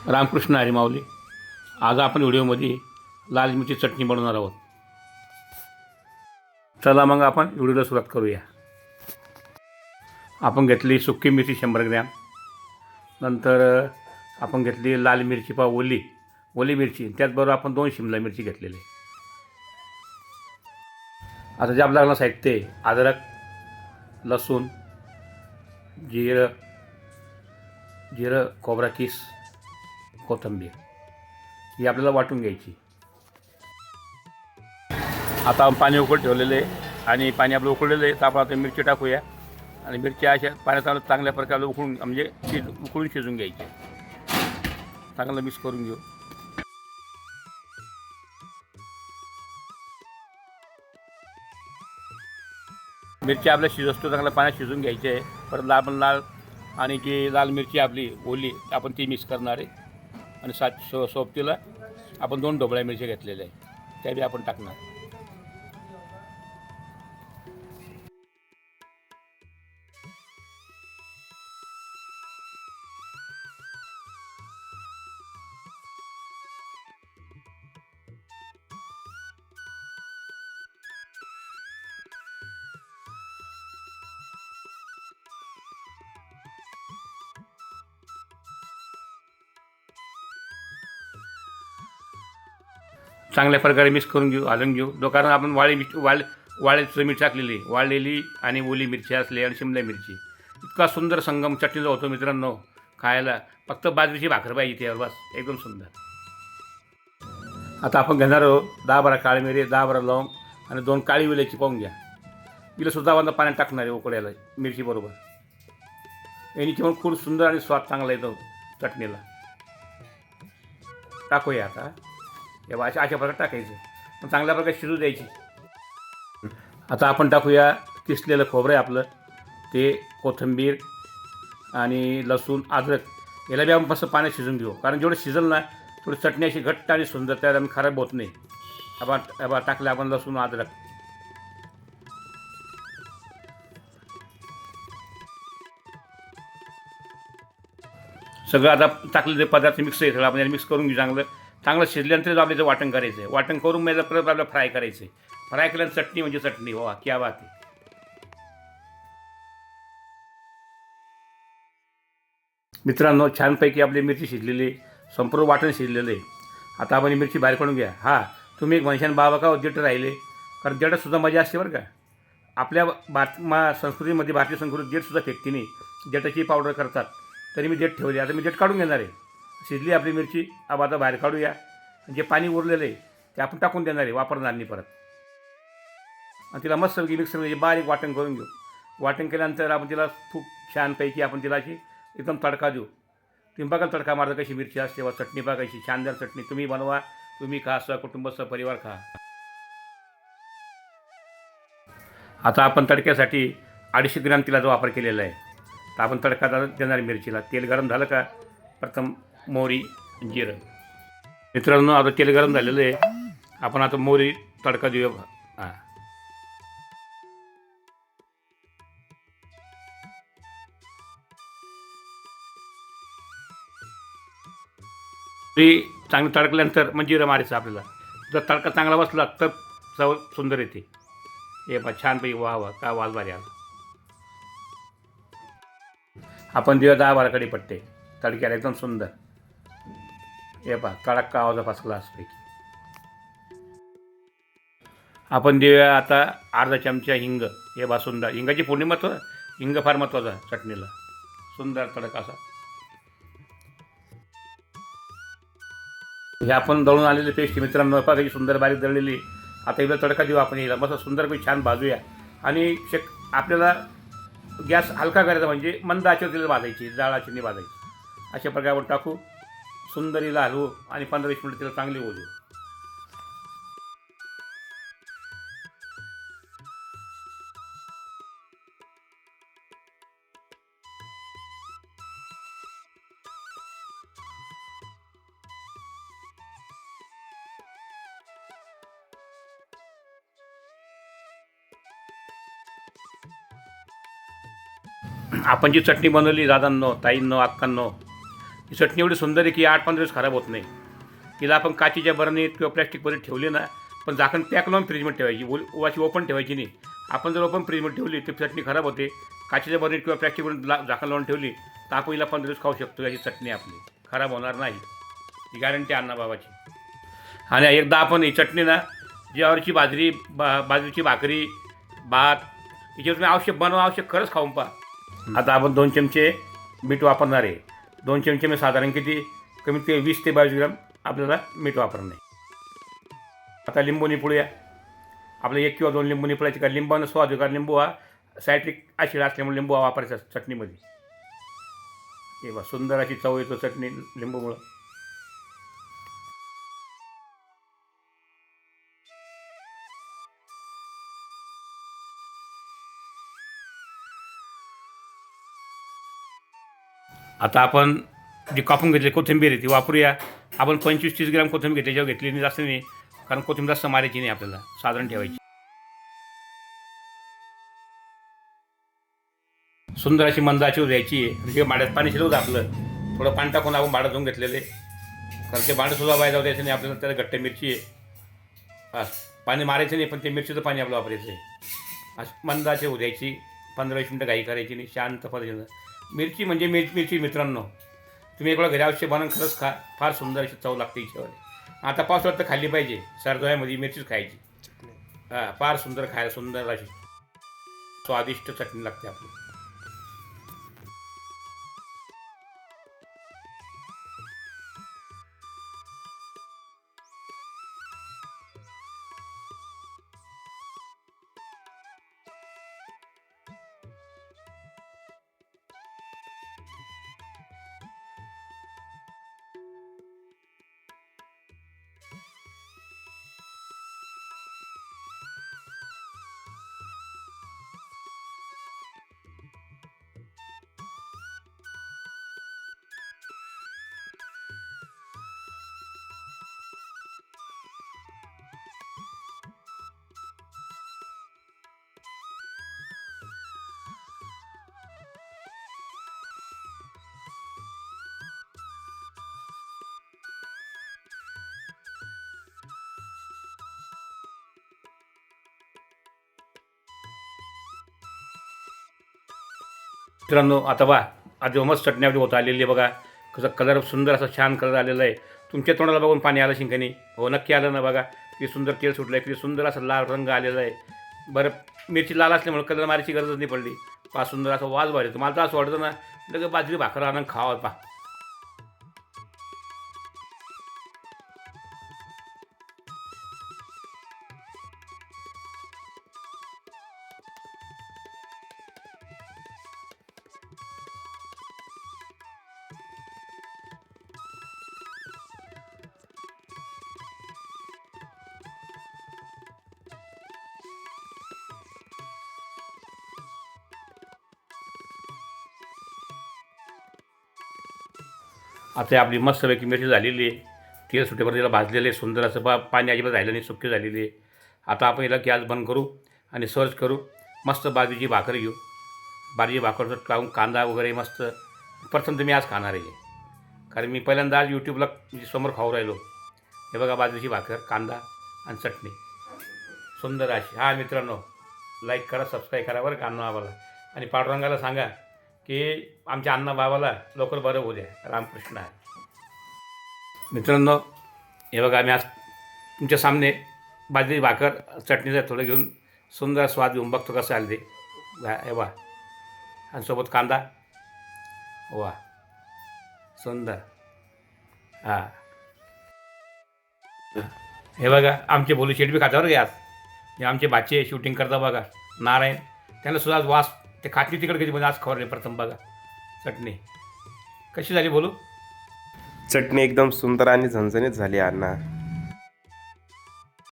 रामकृष्ण हरी माऊली. आज आपण व्हिडिओमध्ये लाल मिरची चटणी बनवणार आहोत. चला मग आपण व्हिडिओला सुरुवात करूया. आपण घेतली सुकी मिरची 100 ग्रॅम. नंतर आपण घेतली लाल मिरची ओली मिरची. त्याचबरोबर आपण 2 शिमला मिरची घेतलेली. आता जे आपल्याला साहित्य आहे: अद्रक, लसूण, जिरं, खोबरा किस, कोथिंबीर ही आपल्याला वाटून घ्यायची. आता आपण पाणी उकळत ठेवलेले आणि पाणी आपलं उकळलेलं आहे. तर आपण आता मिरची टाकूया आणि मिरची अशा पाण्यात चांगल्या प्रकारे उकळून उकळून शिजून घ्यायची. चांगलं मिक्स करून घेऊ. मिरची आपल्या शिजवतो चांगलं पाण्यात शिजून घ्यायची आहे. परत लाल आणि जी लाल मिरची आपली ओली आपण ती मिक्स करणार आहे. आणि सोबतीला आपण 2 ढोबळ्या मिरच्या घेतलेल्या आहे, त्या बी आपण टाकणार. चांगल्या प्रकारे मिक्स करून घेऊ, हलवून घेऊ. कारण आपण वाळ्याचं मीठ टाकलेली, वाळलेली आणि ओली मिरची असली आणि शिमला मिरची, इतका सुंदर संगम चटणीचा होतो मित्रांनो खायला. फक्त बाजरीची भाकर पाहिजे त्यावर, बस एकदम सुंदर. आता आपण घेणार आहोत 10-12 काळी मिरी, 10-12 लवंग आणि 2 काळी वेलाची पाहून घ्या. तिलासुद्धा आपण पाण्यात टाकणार आहे उकळायला मिरचीबरोबर. याने पण खूप सुंदर आणि स्वाद चांगला येतो चटणीला. टाकूया आता. या अशा प्रकारे टाकायचं, पण चांगल्या प्रकारे शिजू द्यायची. आता आपण टाकूया किसलेलं खोबरं आहे आपलं, ते, कोथिंबीर आणि लसूण, अद्रक याला बी आपण मस्त पाण्यात शिजून घेऊ. कारण जेवढं शिजल ना थोडी चटणी अशी घट्ट आणि सुंदर तयार आणि खराब होत नाही. आपण टाकलं आपण लसूण, अद्रक. सगळं आता टाकलेले पदार्थ मिक्स आहे, सगळं आपण याला मिक्स करून घेऊ. चांगलं शिजल्यानंतर आपल्याचं वाटण करायचं आहे. वाटण करून मग परत आपल्याला फ्राय करायचं आहे. फ्राय केल्यानंतर चटणी म्हणजे चटणी. वा क्या बात आहे. मित्रांनो, छानपैकी आपली मिरची शिजलेली, संपूर्ण वाटण शिजलेलं आहे. आता आपण ही मिरची बाहेर काढून घ्या. तुम्ही एक म्हणशान बाबा का देठ राहिले, कारण देठातसुद्धा मजा असते बरं का. आपल्या संस्कृतीमध्ये, भारतीय संस्कृतीत देठसुद्धा फेकते नाही. देठाची पावडर करतात, तरी मी देठ ठेवली. आता मी देठ काढून घेणार आहे. शिजली आपली मिरची. आता बाहेर काढूया. जे पाणी उरलेलं आहे ते आपण टाकून देणार आहे, वापरणार नाही परत. आणि तिला मस्त मिक्सरमध्ये बारीक वाटण करून घेऊ. वाटण केल्यानंतर आपण तिला खूप छानपैकी आपण तिला अशी एकदम तडका देऊ. तुम्ही बघा तडका मारता कशी मिरची असते व चटणी बघा कशी शानदार चटणी. तुम्ही बनवा, तुम्ही खा, कुटुंब परिवार खा. आता आपण तडक्यासाठी 250 ग्रॅम तिलाचा वापर केलेला आहे. तर आपण तडका देणार मिरचीला. तेल गरम झालं का प्रथम मोहरी, जिरं. मित्रांनो, आता तेल गरम झालेलं आहे. आपण आता मोहरी तडका देऊया. मोहरी चांगली तडकल्यानंतर मग जिरं मारायचं आपल्याला. जर तडका चांगला बसला तर चव सुंदर येते. हे छानपैकी वा काय वास भारी आला. आपण देऊया 10-12 कढीपत्ते तडक्याला एकदम सुंदर. हे कडक आवाजा फर्स्ट क्लासपैकी. आपण देऊया आता अर्धा चमचा हिंग. हे सुंदर. हिंगाची फोडणी हिंग फार महत्त्वाचा चटणीला. सुंदर तडका असा. हे आपण दळून आलेली पेस्ट मित्रांनो कशी सुंदर बारीक दळलेली. आता इथं तडका देऊ आपण. हिला मस्त सुंदरपैकी छान भाजूया. आणि आपल्याला गॅस हलका करायचा, म्हणजे मंद आचेवर तिला भाजायची, जाळ आचेने भाजायची. अशा प्रकारे आपण टाकू. सुंदर हिला हलवू आणि 15-20 मिनिट तिला चांगली होऊ देऊ. आपण जी चटणी बनवली दादांनो, ताईंनो, अक्कांनो, ही चटणी एवढी सुंदर आहे की 8-15 दिवस खराब होत नाही. तिला आपण काचेच्या बरणीत किंवा प्लॅस्टिकमध्ये ठेवली ना, पण झाकण पॅक लावून फ्रीजमध्ये ठेवायची. वाची ओपन ठेवायची नाही. आपण जर ओपन फ्रीजमध्ये ठेवली ती चटणी खराब होते. काचेच्या बरणीत किंवा प्लॅस्टिकमध्ये झाकण लावून ठेवली तर आपण हिला 15 दिवस खाऊ शकतो. याची चटणी आपली खराब होणार नाही. ही गॅरंटी अण्णाबाबाची. आणि एकदा आपण ही चटणी ना ज्वारीची बाजरी, बाजरीची भाकरी, भात याच्यावर तुम्ही आवश्यक बनवा, आवश्यक खरंच खाऊन पहा. आता आपण 2 चमचे मीठ वापरणार आहे. 2 चमचे मी साधारण किती, कमीत कमी 20 ते 22 ग्राम आपल्याला मीठ वापरणे. आता लिंबू निपुळूया. आपलं 1 किंवा 2 लिंबू निपुळायचे. का लिंबानं स्वाद का लिंबू हा सायट्रिक ॲसिड असल्यामुळे लिंबू हा वापरायचा चटणीमध्ये. हे बा सुंदर अशी चव येतो चटणी लिंबूमुळं. आता आपण जी कापून घेतली कोथिंबीर आहे ती वापरूया. आपण 25-30 ग्राम कोथिंबीर घेतली, जेव्हा घेतली नाही जास्त नाही, कारण कोथिंबीर जास्त मारायची नाही, आपल्याला साधारण ठेवायची. सुंदर अशी मंद आचेवर द्यायची आहे. म्हणजे भांड्यात पाणी शिरवतं आपलं, थोडं पाणी टाकून आपण भांडं धुवून घेतलेले, कारण ते भांडंसुद्धा वाया जाऊ द्यायचं नाही आपल्याला. त्याला घट्ट मिरची आहे, पाणी मारायचं नाही, पण ते मिरचीचं पाणी आपलं वापरायचं आहे. असं मंद आचेवर द्यायची. 15-20 मिनटं घाई करायची नाही, शांत पद्धतीनं. मिरची म्हणजे मिरची मित्रांनो, तुम्ही एक वेळा घरी अवश्य बनवून खरंच खा. फार सुंदर अशी चव लागते हिच्यावर. आता पावसाळ्यात तर खाल्ली पाहिजे. सरदोह्यामध्ये मिरचीच खायची. फार सुंदर खायला, सुंदर अशी स्वादिष्ट चटणी लागते आपली. मित्रांनो आता आज मस्त चटणी आपली होत आलेली आहे बघा. कसं कलर सुंदर असा छान कलर आलेला आहे. तुमच्या तोंडाला बघून पाणी आलं शिंकानी? हो नक्की आलं ना. बघा किती सुंदर तेल सुटलं आहे, किती सुंदर असा लाल रंग आलेला आहे. बरं मिरची लाल असल्यामुळे कलर मारायची गरजच नाही पडली. फार सुंदर असा वास भारी. मला तर असं वाटतं ना लगेच बाजरी भाकर आणून खावा पा. आता आपली मस्तपैकी मिरची झालेली आहे. तेल सुटेपर्यंत तिला भाजलेलं आहे. सुंदर असं पाणी अजिबात राहिलं नाही, सुकी झालेली आहे. आता आपण याला गॅस बंद करू आणि सर्च करू. मस्त बाजरीची भाकर घेऊ. बाजरीची भाकर टाकून कांदा वगैरे मस्त. प्रथम तर मी आज खाणार आहे, कारण मी पहिल्यांदा आज यूट्यूबला समोर खाऊ राहिलो. हे बघा बाजरीची भाकर, कांदा आणि चटणी सुंदर अशी. हां मित्रांनो, लाईक करा, सबस्क्राईब करा बरं का अण्णा बाबाला. आणि पांडुरंगाला सांगा की आमच्या अण्णा बाबाला लवकर बरं होऊ द्या. रामकृष्ण आहे. मित्रांनो हे बघा, आम्ही आज तुमच्या सामने बाजरी भाकर चटणीचं थोडं घेऊन सुंदर स्वाद घेऊन बघतो कसं आलं ते. हे वा, आणि सोबत कांदा. वा सुंदर. हां हे बघा, आमचे बोलू शेट बी खात्यावर घ्या. हे आमचे बाचे शूटिंग करता बघा, नारायण. त्यांना सुद्धा आज वास ते खातली तिकडे कधी, म्हणजे आज खवरले प्रथम. बघा चटणी कशी झाली बोलू. चटणी एकदम सुंदर आणि झणझणीत झाली अण्णा.